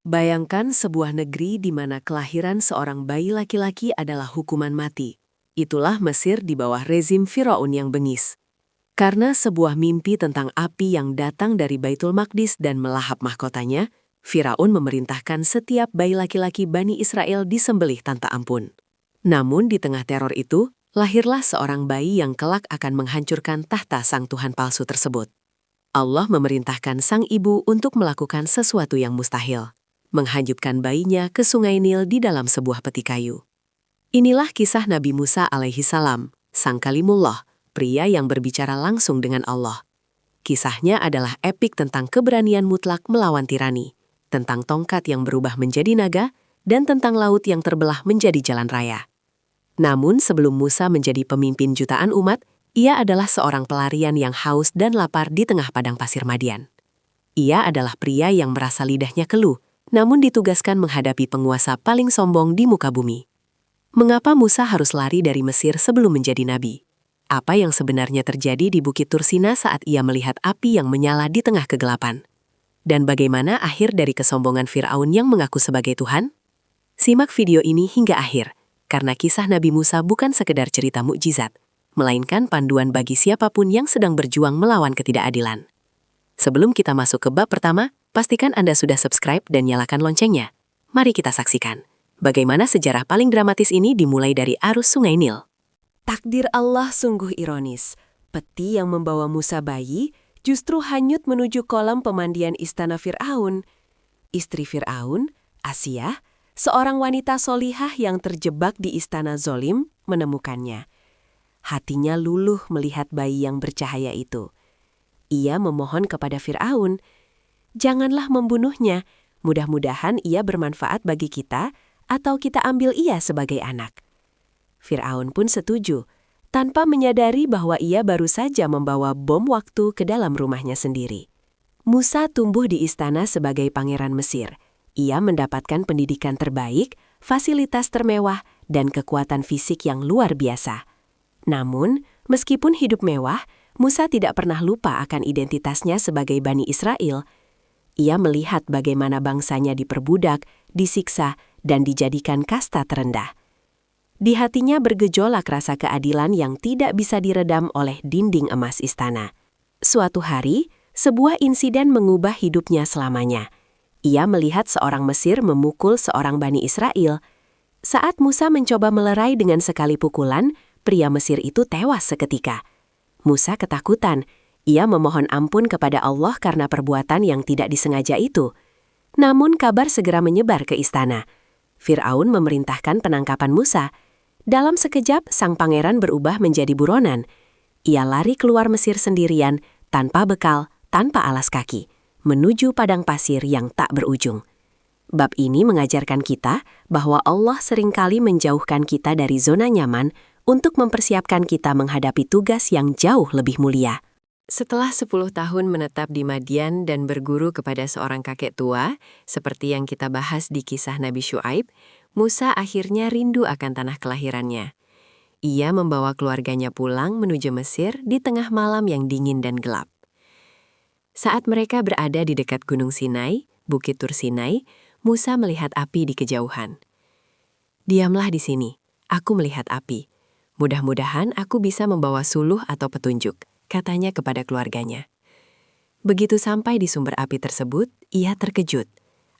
Bayangkan sebuah negeri di mana kelahiran seorang bayi laki-laki adalah hukuman mati. Itulah Mesir di bawah rezim Firaun yang bengis. Karena sebuah mimpi tentang api yang datang dari Baitul Maqdis dan melahap mahkotanya, Firaun memerintahkan setiap bayi laki-laki Bani Israel disembelih tanpa ampun. Namun di tengah teror itu, lahirlah seorang bayi yang kelak akan menghancurkan tahta sang Tuhan palsu tersebut. Allah memerintahkan sang ibu untuk melakukan sesuatu yang mustahil, menghanyutkan bayinya ke sungai Nil di dalam sebuah peti kayu. Inilah kisah Nabi Musa alaihi salam, sang kalimullah, pria yang berbicara langsung dengan Allah. Kisahnya adalah epik tentang keberanian mutlak melawan tirani, tentang tongkat yang berubah menjadi naga, dan tentang laut yang terbelah menjadi jalan raya. Namun sebelum Musa menjadi pemimpin jutaan umat, ia adalah seorang pelarian yang haus dan lapar di tengah padang pasir Madian. Ia adalah pria yang merasa lidahnya keluh, namun ditugaskan menghadapi penguasa paling sombong di muka bumi. Mengapa Musa harus lari dari Mesir sebelum menjadi nabi? Apa yang sebenarnya terjadi di Bukit Tursina saat ia melihat api yang menyala di tengah kegelapan? Dan bagaimana akhir dari kesombongan Firaun yang mengaku sebagai Tuhan? Simak video ini hingga akhir, karena kisah Nabi Musa bukan sekedar cerita mukjizat, melainkan panduan bagi siapapun yang sedang berjuang melawan ketidakadilan. Sebelum kita masuk ke bab pertama, pastikan Anda sudah subscribe dan nyalakan loncengnya. Mari kita saksikan bagaimana sejarah paling dramatis ini dimulai dari arus sungai Nil. Takdir Allah sungguh ironis. Peti yang membawa Musa bayi justru hanyut menuju kolam pemandian istana Fir'aun. Istri Fir'aun, Asia, seorang wanita solihah yang terjebak di istana zolim, menemukannya. Hatinya luluh melihat bayi yang bercahaya itu. Ia memohon kepada Fir'aun, "Janganlah membunuhnya, mudah-mudahan ia bermanfaat bagi kita, atau kita ambil ia sebagai anak." Fir'aun pun setuju, tanpa menyadari bahwa ia baru saja membawa bom waktu ke dalam rumahnya sendiri. Musa tumbuh di istana sebagai pangeran Mesir. Ia mendapatkan pendidikan terbaik, fasilitas termewah, dan kekuatan fisik yang luar biasa. Namun, meskipun hidup mewah, Musa tidak pernah lupa akan identitasnya sebagai Bani Israel. Ia melihat bagaimana bangsanya diperbudak, disiksa, dan dijadikan kasta terendah. Di hatinya bergejolak rasa keadilan yang tidak bisa diredam oleh dinding emas istana. Suatu hari, sebuah insiden mengubah hidupnya selamanya. Ia melihat seorang Mesir memukul seorang Bani Israel. Saat Musa mencoba melerai dengan sekali pukulan, pria Mesir itu tewas seketika. Musa ketakutan. Ia memohon ampun kepada Allah karena perbuatan yang tidak disengaja itu. Namun kabar segera menyebar ke istana. Fir'aun memerintahkan penangkapan Musa. Dalam sekejap, sang pangeran berubah menjadi buronan. Ia lari keluar Mesir sendirian, tanpa bekal, tanpa alas kaki, menuju padang pasir yang tak berujung. Bab ini mengajarkan kita bahwa Allah seringkali menjauhkan kita dari zona nyaman untuk mempersiapkan kita menghadapi tugas yang jauh lebih mulia. Setelah 10 tahun menetap di Madian dan berguru kepada seorang kakek tua, seperti yang kita bahas di kisah Nabi Syuaib, Musa akhirnya rindu akan tanah kelahirannya. Ia membawa keluarganya pulang menuju Mesir di tengah malam yang dingin dan gelap. Saat mereka berada di dekat Gunung Sinai, Bukit Tursinai, Musa melihat api di kejauhan. "Diamlah di sini, aku melihat api. Mudah-mudahan aku bisa membawa suluh atau petunjuk," katanya kepada keluarganya. Begitu sampai di sumber api tersebut, ia terkejut.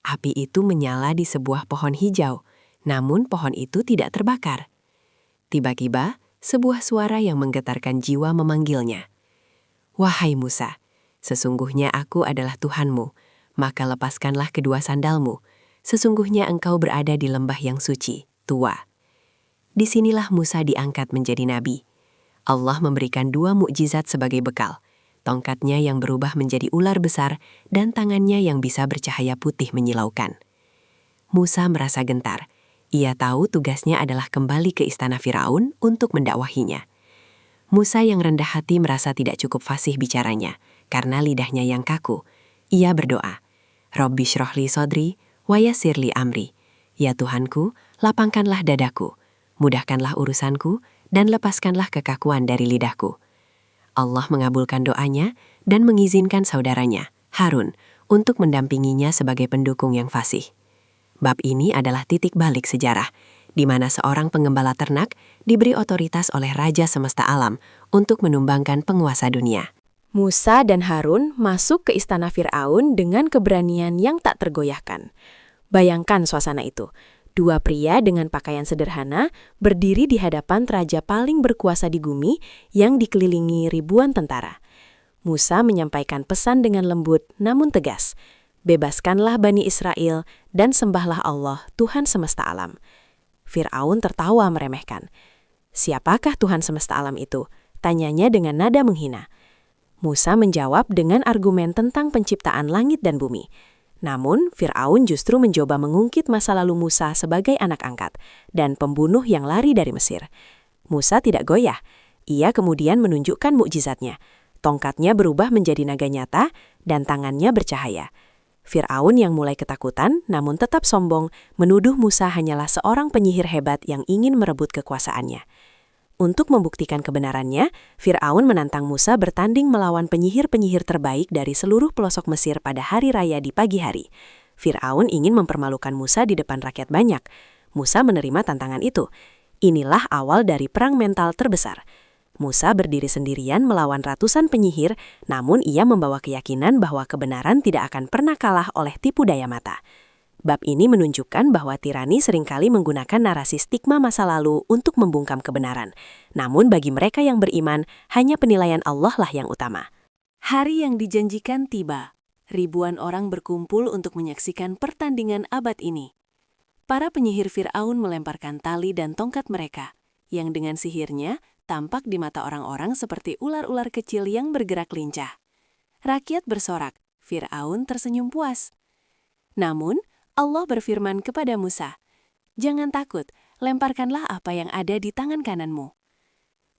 Api itu menyala di sebuah pohon hijau, namun pohon itu tidak terbakar. Tiba-tiba, sebuah suara yang menggetarkan jiwa memanggilnya. "Wahai Musa, sesungguhnya aku adalah Tuhanmu, maka lepaskanlah kedua sandalmu. Sesungguhnya engkau berada di lembah yang suci, tua." Disinilah Musa diangkat menjadi nabi. Allah memberikan 2 mukjizat sebagai bekal, tongkatnya yang berubah menjadi ular besar dan tangannya yang bisa bercahaya putih menyilaukan. Musa merasa gentar. Ia tahu tugasnya adalah kembali ke istana Firaun untuk mendakwahinya. Musa yang rendah hati merasa tidak cukup fasih bicaranya, karena lidahnya yang kaku. Ia berdoa, "Robbi syrahli sodri, wa yassirli amri." Ya Tuhanku, lapangkanlah dadaku, mudahkanlah urusanku, dan lepaskanlah kekakuan dari lidahku. Allah mengabulkan doanya dan mengizinkan saudaranya, Harun, untuk mendampinginya sebagai pendukung yang fasih. Bab ini adalah titik balik sejarah, di mana seorang penggembala ternak diberi otoritas oleh Raja Semesta Alam untuk menumbangkan penguasa dunia. Musa dan Harun masuk ke istana Fir'aun dengan keberanian yang tak tergoyahkan. Bayangkan suasana itu. Dua pria dengan pakaian sederhana berdiri di hadapan raja paling berkuasa di bumi yang dikelilingi ribuan tentara. Musa menyampaikan pesan dengan lembut namun tegas. Bebaskanlah Bani Israel dan sembahlah Allah, Tuhan semesta alam. Fir'aun tertawa meremehkan. Siapakah Tuhan semesta alam itu? Tanyanya dengan nada menghina. Musa menjawab dengan argumen tentang penciptaan langit dan bumi. Namun, Fir'aun justru mencoba mengungkit masa lalu Musa sebagai anak angkat dan pembunuh yang lari dari Mesir. Musa tidak goyah. Ia kemudian menunjukkan mukjizatnya. Tongkatnya berubah menjadi naga nyata dan tangannya bercahaya. Fir'aun yang mulai ketakutan namun tetap sombong menuduh Musa hanyalah seorang penyihir hebat yang ingin merebut kekuasaannya. Untuk membuktikan kebenarannya, Fir'aun menantang Musa bertanding melawan penyihir-penyihir terbaik dari seluruh pelosok Mesir pada hari raya di pagi hari. Fir'aun ingin mempermalukan Musa di depan rakyat banyak. Musa menerima tantangan itu. Inilah awal dari perang mental terbesar. Musa berdiri sendirian melawan ratusan penyihir, namun ia membawa keyakinan bahwa kebenaran tidak akan pernah kalah oleh tipu daya mata. Bab ini menunjukkan bahwa tirani seringkali menggunakan narasi stigma masa lalu untuk membungkam kebenaran. Namun bagi mereka yang beriman, hanya penilaian Allah lah yang utama. Hari yang dijanjikan tiba. Ribuan orang berkumpul untuk menyaksikan pertandingan abad ini. Para penyihir Fir'aun melemparkan tali dan tongkat mereka, yang dengan sihirnya tampak di mata orang-orang seperti ular-ular kecil yang bergerak lincah. Rakyat bersorak, Fir'aun tersenyum puas. Namun, Allah berfirman kepada Musa, "Jangan takut, lemparkanlah apa yang ada di tangan kananmu."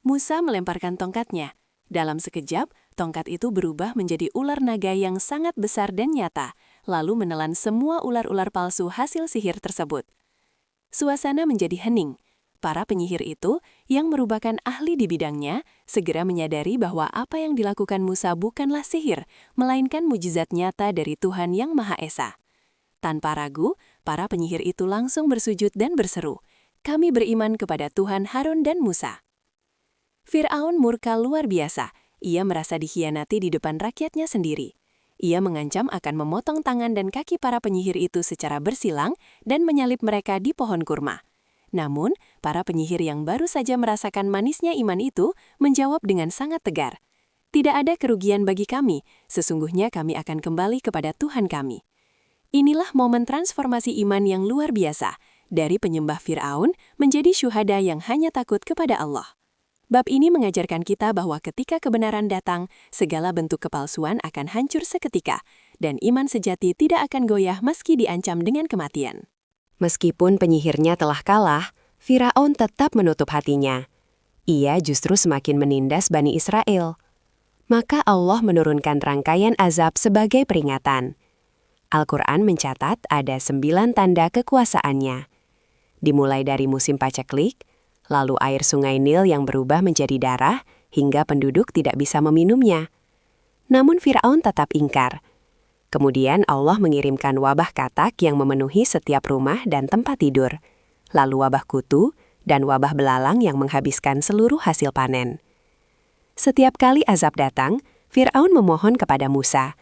Musa melemparkan tongkatnya. Dalam sekejap, tongkat itu berubah menjadi ular naga yang sangat besar dan nyata, lalu menelan semua ular-ular palsu hasil sihir tersebut. Suasana menjadi hening. Para penyihir itu, yang merupakan ahli di bidangnya, segera menyadari bahwa apa yang dilakukan Musa bukanlah sihir, melainkan mujizat nyata dari Tuhan Yang Maha Esa. Tanpa ragu, para penyihir itu langsung bersujud dan berseru, "Kami beriman kepada Tuhan Harun dan Musa." Fir'aun murka luar biasa. Ia merasa dikhianati di depan rakyatnya sendiri. Ia mengancam akan memotong tangan dan kaki para penyihir itu secara bersilang dan menyalip mereka di pohon kurma. Namun, para penyihir yang baru saja merasakan manisnya iman itu menjawab dengan sangat tegar, "Tidak ada kerugian bagi kami, sesungguhnya kami akan kembali kepada Tuhan kami." Inilah momen transformasi iman yang luar biasa, dari penyembah Fir'aun menjadi syuhada yang hanya takut kepada Allah. Bab ini mengajarkan kita bahwa ketika kebenaran datang, segala bentuk kepalsuan akan hancur seketika, dan iman sejati tidak akan goyah meski diancam dengan kematian. Meskipun penyihirnya telah kalah, Firaun tetap menutup hatinya. Ia justru semakin menindas Bani Israel. Maka Allah menurunkan rangkaian azab sebagai peringatan. Al-Quran mencatat ada 9 tanda kekuasaannya. Dimulai dari musim paceklik, lalu air sungai Nil yang berubah menjadi darah hingga penduduk tidak bisa meminumnya. Namun Fir'aun tetap ingkar. Kemudian Allah mengirimkan wabah katak yang memenuhi setiap rumah dan tempat tidur, lalu wabah kutu dan wabah belalang yang menghabiskan seluruh hasil panen. Setiap kali azab datang, Fir'aun memohon kepada Musa,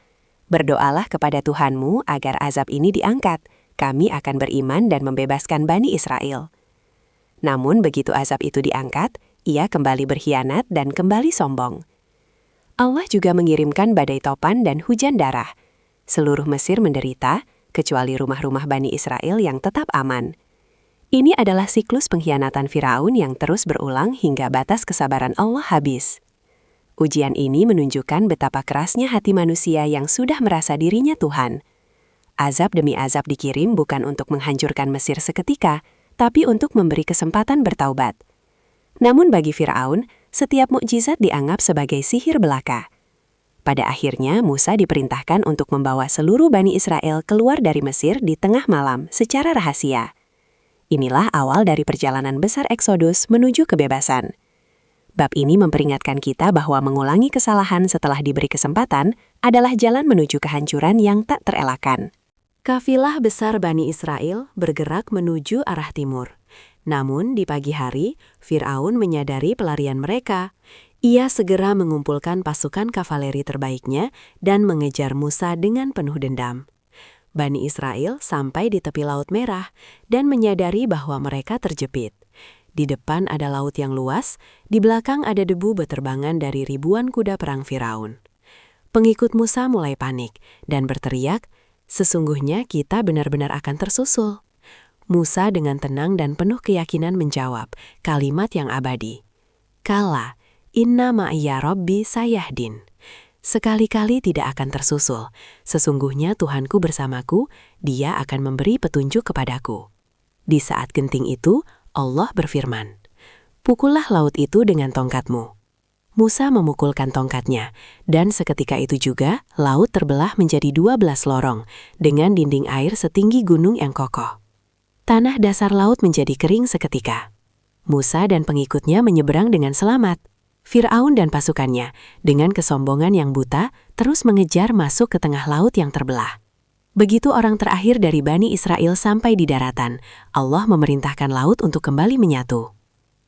"Berdoalah kepada Tuhanmu agar azab ini diangkat, kami akan beriman dan membebaskan Bani Israel." Namun begitu azab itu diangkat, ia kembali berkhianat dan kembali sombong. Allah juga mengirimkan badai topan dan hujan darah. Seluruh Mesir menderita, kecuali rumah-rumah Bani Israel yang tetap aman. Ini adalah siklus pengkhianatan Firaun yang terus berulang hingga batas kesabaran Allah habis. Ujian ini menunjukkan betapa kerasnya hati manusia yang sudah merasa dirinya Tuhan. Azab demi azab dikirim bukan untuk menghancurkan Mesir seketika, tapi untuk memberi kesempatan bertaubat. Namun bagi Firaun, setiap mukjizat dianggap sebagai sihir belaka. Pada akhirnya, Musa diperintahkan untuk membawa seluruh Bani Israel keluar dari Mesir di tengah malam secara rahasia. Inilah awal dari perjalanan besar Eksodus menuju kebebasan. Bab ini memperingatkan kita bahwa mengulangi kesalahan setelah diberi kesempatan adalah jalan menuju kehancuran yang tak terelakkan. Kafilah besar Bani Israel bergerak menuju arah timur. Namun di pagi hari, Fir'aun menyadari pelarian mereka. Ia segera mengumpulkan pasukan kavaleri terbaiknya dan mengejar Musa dengan penuh dendam. Bani Israel sampai di tepi Laut Merah dan menyadari bahwa mereka terjepit. Di depan ada laut yang luas, di belakang ada debu beterbangan dari ribuan kuda perang Firaun. Pengikut Musa mulai panik dan berteriak, "Sesungguhnya kita benar-benar akan tersusul." Musa dengan tenang dan penuh keyakinan menjawab kalimat yang abadi. "Kala, inna ma'iyya Rabbi sayahdin." Sekali-kali tidak akan tersusul. Sesungguhnya Tuhanku bersamaku, Dia akan memberi petunjuk kepadaku. Di saat genting itu, Allah berfirman, "Pukullah laut itu dengan tongkatmu." Musa memukulkan tongkatnya, dan seketika itu juga laut terbelah menjadi 12 lorong dengan dinding air setinggi gunung yang kokoh. Tanah dasar laut menjadi kering seketika. Musa dan pengikutnya menyeberang dengan selamat. Fir'aun dan pasukannya, dengan kesombongan yang buta, terus mengejar masuk ke tengah laut yang terbelah. Begitu orang terakhir dari Bani Israel sampai di daratan, Allah memerintahkan laut untuk kembali menyatu.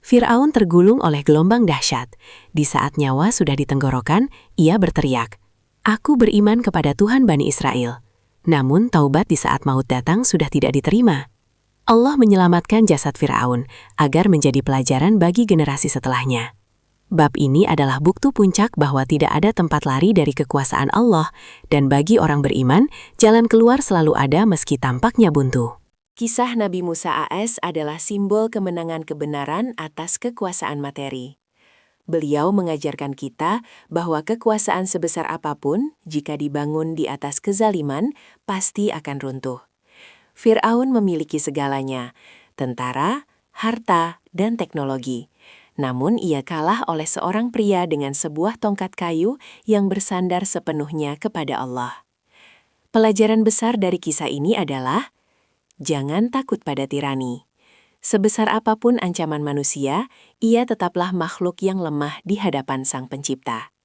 Fir'aun tergulung oleh gelombang dahsyat. Di saat nyawa sudah di tenggorokan, ia berteriak, "Aku beriman kepada Tuhan Bani Israel." Namun taubat di saat maut datang sudah tidak diterima. Allah menyelamatkan jasad Fir'aun agar menjadi pelajaran bagi generasi setelahnya. Bab ini adalah bukti puncak bahwa tidak ada tempat lari dari kekuasaan Allah, dan bagi orang beriman, jalan keluar selalu ada meski tampaknya buntu. Kisah Nabi Musa AS adalah simbol kemenangan kebenaran atas kekuasaan materi. Beliau mengajarkan kita bahwa kekuasaan sebesar apapun, jika dibangun di atas kezaliman, pasti akan runtuh. Fir'aun memiliki segalanya, tentara, harta, dan teknologi. Namun ia kalah oleh seorang pria dengan sebuah tongkat kayu yang bersandar sepenuhnya kepada Allah. Pelajaran besar dari kisah ini adalah, jangan takut pada tirani. Sebesar apapun ancaman manusia, ia tetaplah makhluk yang lemah di hadapan Sang Pencipta.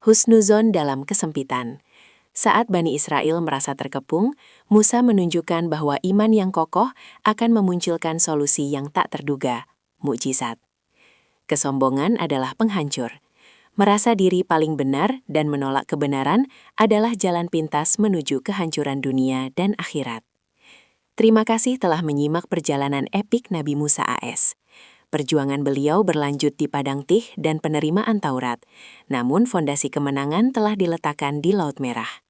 Husnuzon dalam kesempitan. Saat Bani Israel merasa terkepung, Musa menunjukkan bahwa iman yang kokoh akan memunculkan solusi yang tak terduga, mukjizat. Kesombongan adalah penghancur. Merasa diri paling benar dan menolak kebenaran adalah jalan pintas menuju kehancuran dunia dan akhirat. Terima kasih telah menyimak perjalanan epik Nabi Musa AS. Perjuangan beliau berlanjut di Padang Tih dan penerimaan Taurat, namun fondasi kemenangan telah diletakkan di Laut Merah.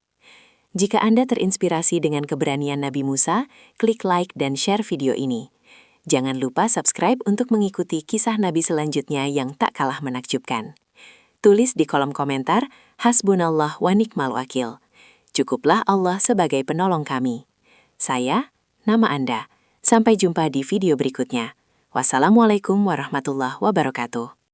Jika Anda terinspirasi dengan keberanian Nabi Musa, klik like dan share video ini. Jangan lupa subscribe untuk mengikuti kisah Nabi selanjutnya yang tak kalah menakjubkan. Tulis di kolom komentar, Hasbunallah wa ni'mal wakil. Cukuplah Allah sebagai penolong kami. Saya, nama Anda. Sampai jumpa di video berikutnya. Wassalamualaikum warahmatullahi wabarakatuh.